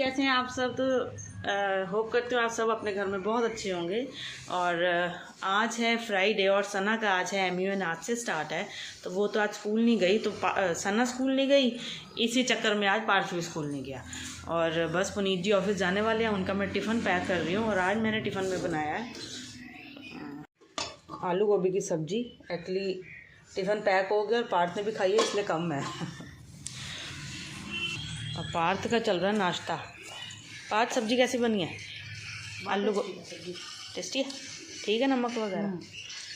कैसे हैं आप सब। तो होप करते हो आप सब अपने घर में बहुत अच्छे होंगे। और आज है फ्राइडे और सना का आज है MUN आज से स्टार्ट है। तो वो तो आज स्कूल नहीं गई, तो सना स्कूल नहीं गई, इसी चक्कर में आज पार्थ भी स्कूल नहीं गया। और बस पुनीत जी ऑफिस जाने वाले हैं, उनका मैं टिफ़िन पैक कर रही हूँ। और आज मैंने टिफ़िन में बनाया है आलू गोभी की सब्ज़ी। एक्चुअली टिफ़िन पैक हो गया और पार्थ ने भी खाई है, इसलिए कम है। और पार्थ का चल रहा है नाश्ता। पार्थ सब्ज़ी कैसी बनी है? आलू को टेस्टी है, ठीक है, नमक वगैरह।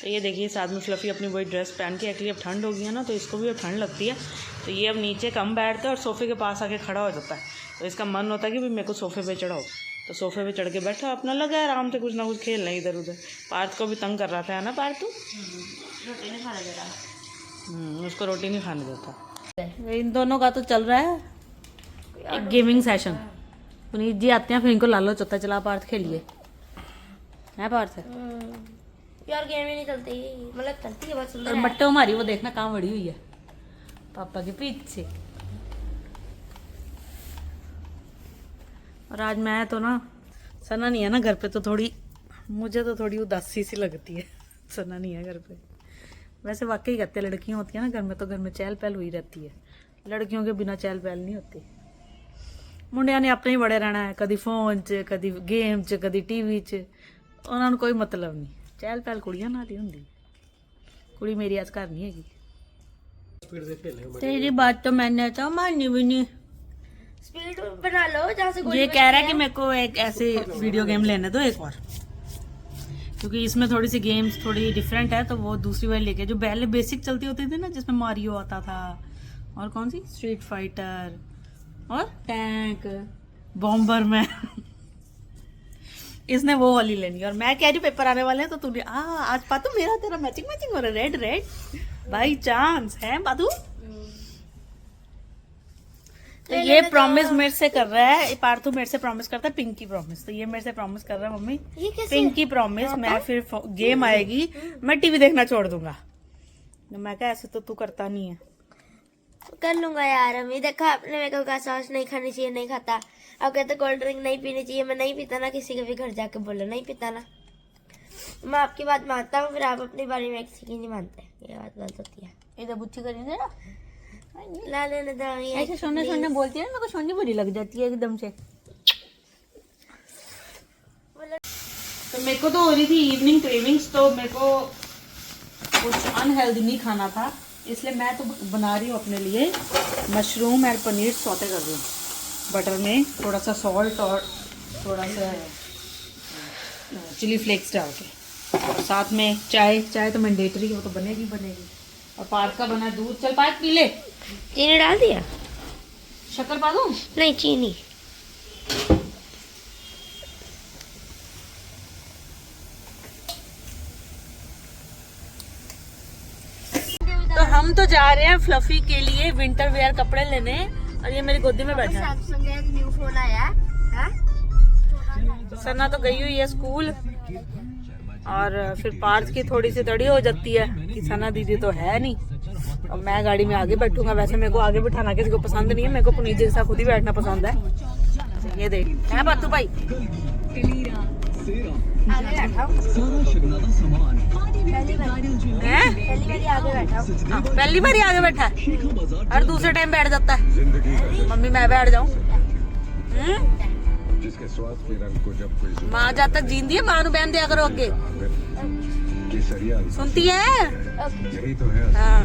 तो ये देखिए साथ में फ्लफ़ी अपनी वही ड्रेस पहन के, एक्चुअली अब ठंड हो गई है ना, तो इसको भी अब ठंड लगती है। तो ये अब नीचे कम बैठता है और सोफ़े के पास आके खड़ा हो जाता है। तो इसका मन होता है कि भाई मेरे को सोफ़े पे चढ़ाओ, तो सोफ़े पे चढ़ के बैठा अपना लगा है आराम से कुछ ना कुछ खेलना इधर उधर। पार्थ को भी तंग कर रहा था, है ना पार्थ? तू रोटी नहीं खाने दे रहा। उसको रोटी नहीं खाने देता। इन दोनों का तो चल रहा है एक गेमिंग सेशन। पुनीत जी आते हैं, फिर इनको लालच होता है चला पार्थ खेलिए, है पार्थ? यार गेम ही नहीं चलती, मतलब चलती है बहुत सुंदर और है। मट्टो हमारी वो देखना कहाँ बड़ी हुई है, पापा के पीछे। और आज मैं तो ना, सना नहीं है ना घर पे, तो थोड़ी मुझे तो थोड़ी उदासी सी लगती है। सना नहीं है घर पे। वैसे वाकई कहते हैं लड़कियां होती है ना घर में, तो घर में चहल पहल हुई रहती है। लड़कियों के बिना चहल पहल नहीं होती। मुंडिया ने अपने ही बड़े रहना है, कभी फोन च, कभी गेम च, कभी टीवी च, उन्होंने कोई मतलब नहीं। चहल पहल कुड़ियां नाल ही होंदी। कुड़ी मेरी आज घर नहीं हैगी। तेरी बात तो मैंने तो मानी भी नहीं। स्पीड बना लो जहाँ से ये कह रहा है कि मेरे को एक ऐसे वीडियो गेम लेने दो एक और, क्योंकि इसमें थोड़ी सी गेम्स थोड़ी डिफरेंट है, तो वो दूसरी वाली लेके, जो पहले बेसिक चलती होती थी ना, जिसमें मारियो आता था और कौन सी स्ट्रीट फाइटर और टैंक बॉम्बर में। इसने वो वाली लेनी है। और मैं कह रही पेपर आने वाले हैं, तो तूने आज पातू मेरा तेरा मैचिंग मैचिंग हो रहा है, रेड रेड बाई चांस है पातू। तो ये प्रॉमिस मेरे से कर रहा है, पार्थू मेरे से प्रॉमिस करता है पिंकी प्रॉमिस। तो ये मेरे से प्रॉमिस कर रहा है मम्मी पिंकी प्रॉमिस, मैं फिर गेम आएगी मैं टीवी देखना छोड़ दूंगा। मैं कहा ऐसे तो तू करता नहीं है। कर लूंगा यार। अम्मी देखा आपने मेरे को कहा सॉस नहीं खानी चाहिए, नहीं खाता। अब कहते कोल्ड ड्रिंक नहीं पीनी चाहिए, मैं नहीं पीता ना, किसी के भी घर जाके बोलो नहीं पीता ना। मैं आपकी बात मानता हूँ, फिर आप अपने बारे में किसी की नहीं मानते, ये बात गलत होती है। इधर बुच्ची करेंगे ना, ला लेने दो। ऐसे सोने सोने बोलती है ना, मेरे को सोनी बुरी लग जाती है एकदम से। तो मेरे को तो हो रही थी इवनिंग क्रेविंग्स, तो मेरे को कुछ अनहेल्दी नहीं खाना था, इसलिए मैं तो बना रही हूँ अपने लिए मशरूम और पनीर सौते कर रही हूँ बटर में, थोड़ा सा सॉल्ट और थोड़ा सा चिली फ्लेक्स डाल के। और साथ में चाय तो मैंडेटरी है, वो तो बनेगी बनेगी। और पार्क का बना दूध, चल पार्क पी ले। चीनी डाल दिया? शक्कर पा दूँ? नहीं चीनी। तो हम तो जा रहे हैं फ्लफी के लिए विंटर वेयर कपड़े लेने, और ये मेरी गोदी में बैठा है। सैमसंग का न्यू फोन आया है। सना तो गई हुई है स्कूल, और फिर पार्थ की थोड़ी सी तड़ी हो जाती है कि सना दीदी तो है नहीं, और मैं गाड़ी में आगे बैठूंगा। वैसे मेरे को आगे बिठाना किसी को पसंद नहीं है, मेरे को पुनीत जी के साथ खुद ही बैठना पसंद है। ये देख है बातू भाई, आगे बैठा हूँ। पहली बार आगे बैठा है, हर दूसरे टाइम बैठ जाता है। मम्मी मैं बैठ जाऊँ? माँ जब तक जींदी है माँ नु बहन दिया करो अगे, सुनती है? हाँ।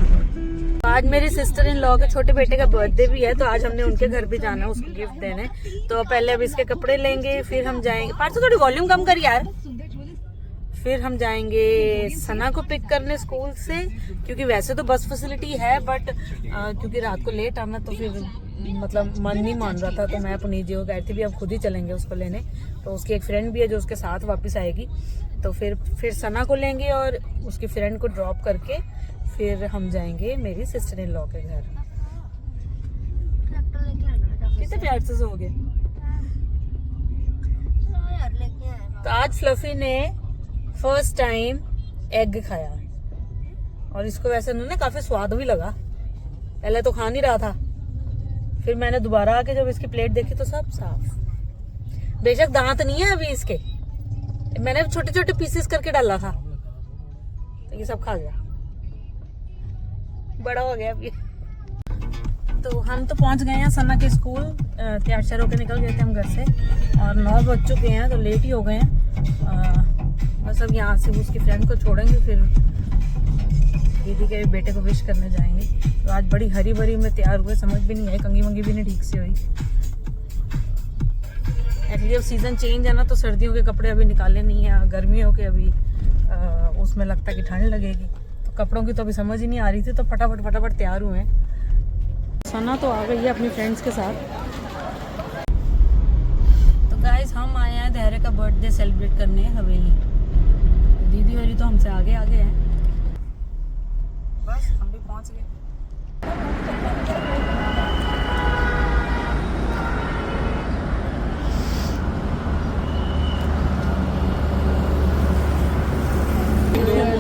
आज मेरी सिस्टर इन लॉ के छोटे बेटे का बर्थडे भी है, तो आज हमने उनके घर भी जाना है उसको गिफ्ट देने। तो पहले अब इसके कपड़े लेंगे, फिर हम जाएंगे। पार्थ थोड़ी वॉल्यूम कम कर यार। फिर हम जाएंगे सना को पिक करने स्कूल से, क्योंकि वैसे तो बस फैसिलिटी है, बट क्योंकि रात को लेट आना, तो फिर मतलब मन नहीं मान रहा था, तो मैं पुनीत जी को कह रही थी भी अब खुद ही चलेंगे उसको लेने। तो उसकी एक फ्रेंड भी है जो उसके साथ वापस आएगी, तो फिर सना को लेंगे और उसकी फ्रेंड को ड्रॉप करके फिर हम जाएंगे मेरी सिस्टर इन लॉ के घर। कितने प्यार से सो गए। तो आज फ्लफी ने फर्स्ट टाइम एग खाया, और इसको वैसे उन्होंने काफी स्वाद भी लगा। पहले तो खा नहीं रहा था, फिर मैंने दोबारा आके जब इसकी प्लेट देखी तो सब साफ। बेशक दांत नहीं है अभी इसके, मैंने छोटे छोटे पीसेस करके डाला था तो ये सब खा गया, बड़ा हो गया अभी। तो हम तो पहुंच गए हैं सना के स्कूल, तैयार श्यार होकर निकल गए थे हम घर से और 9 बज चुके हैं तो लेट ही हो गए हैं। बस अब यहाँ से उसकी फ्रेंड को छोड़ेंगे, फिर दीदी के बेटे को विश करने जाएंगे। तो आज बड़ी हरी भरी में तैयार हुए, समझ भी नहीं आई, कंगी वंगी भी नहीं ठीक से हुई। एक्चुअली अब सीज़न चेंज है ना, तो सर्दियों के कपड़े अभी निकाले नहीं है, गर्मियों के अभी उसमें लगता है कि ठंड लगेगी, तो कपड़ों की तो अभी समझ ही नहीं आ रही थी, तो फटाफट तैयार हुए हैं। सना तो आ गई है अपनी फ्रेंड्स के साथ। तो गाइस हम आए हैं धैर्य का बर्थडे सेलिब्रेट करने हवेली। दीदी होरी तो हमसे आगे हैं, बस हम भी पहुंच गए।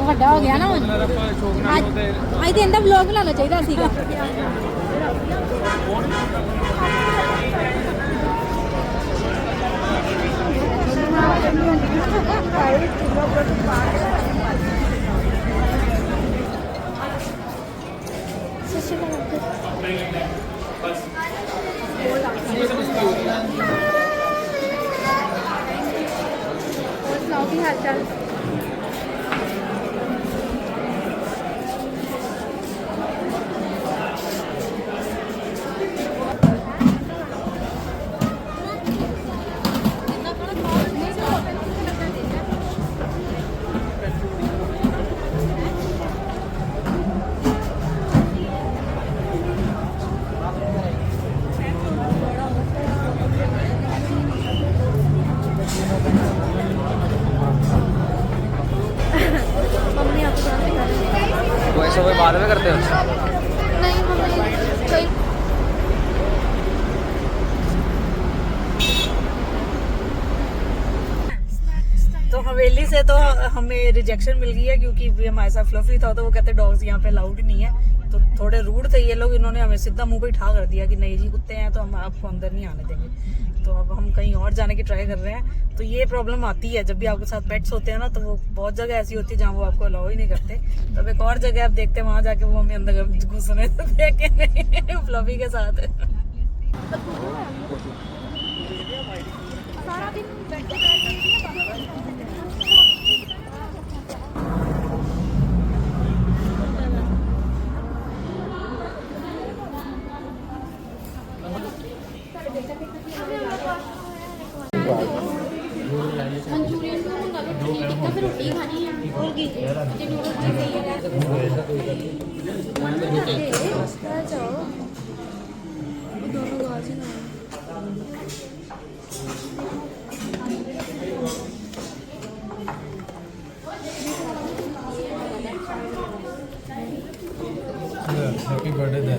ਵੱਡਾ ਹੋ ਗਿਆ ਨਾ ਹੁਣ, ਅੱਜ ਦਿਨ ਦਾ ਵਲੌਗ ਬਣਾਉਣਾ ਚਾਹੀਦਾ ਸੀਗਾ। ਕੀ ਹਾਲ ਚਾਲ? वैसे बाद में करते हो? नहीं मम्मी कोई तो हवेली से तो हमें रिजेक्शन मिल गई है, क्योंकि हमारे साथ फ्लफी था तो वो कहते डॉग्स यहाँ पे अलाउड नहीं है। तो थोड़े रूड थे ये लोग, इन्होंने हमें सीधा मुंह पे ठा कर दिया कि नहीं जी कुत्ते हैं तो हम आपको अंदर नहीं आने देंगे। तो अब हम कहीं और जाने की ट्राई कर रहे हैं। तो ये प्रॉब्लम आती है जब भी आपके साथ पेट्स होते हैं ना, तो वो बहुत जगह ऐसी होती है जहाँ वो आपको अलाउ ही नहीं करते। तो अब एक और जगह आप देखते हैं, वहाँ जाके वो हमें अंदर घुसने देखे नहीं फ्लफी के साथ। Happy birthday they.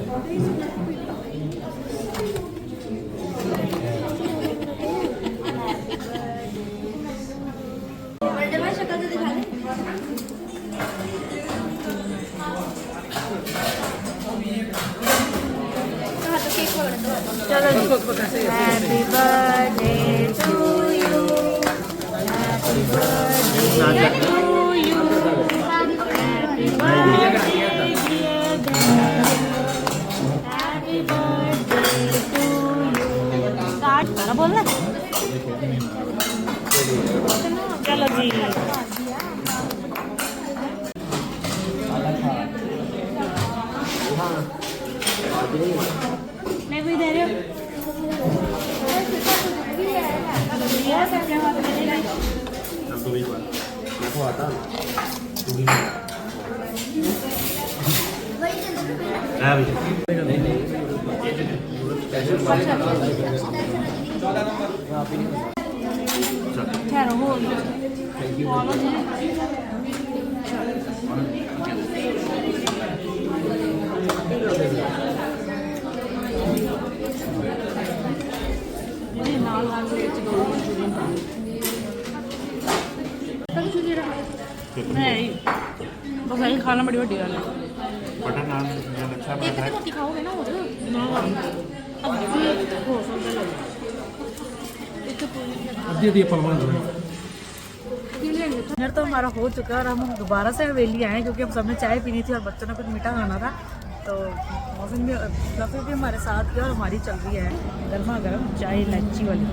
Happy birthday to you. Happy birthday to you. Happy birthday dear Dad. Happy birthday to you. Start करा बोलना। चलो जी। मैं भी दे रही हूँ। नहीं बस यही खाना बड़ी बड़ी गल है। बटर नान अच्छा एक तो रोटी खाओगे ना और अब भी हो सकता है एक डिनर तो हमारा हो चुका है और हम दोबारा से हवेली आए क्योंकि हम सबने चाय पीनी थी और बच्चों ने कुछ मीठा खाना था। तो मौसम भी फ्लफी भी हमारे साथ किया और हमारी चल रही है गर्मा गर्म चाय इलायची वाली।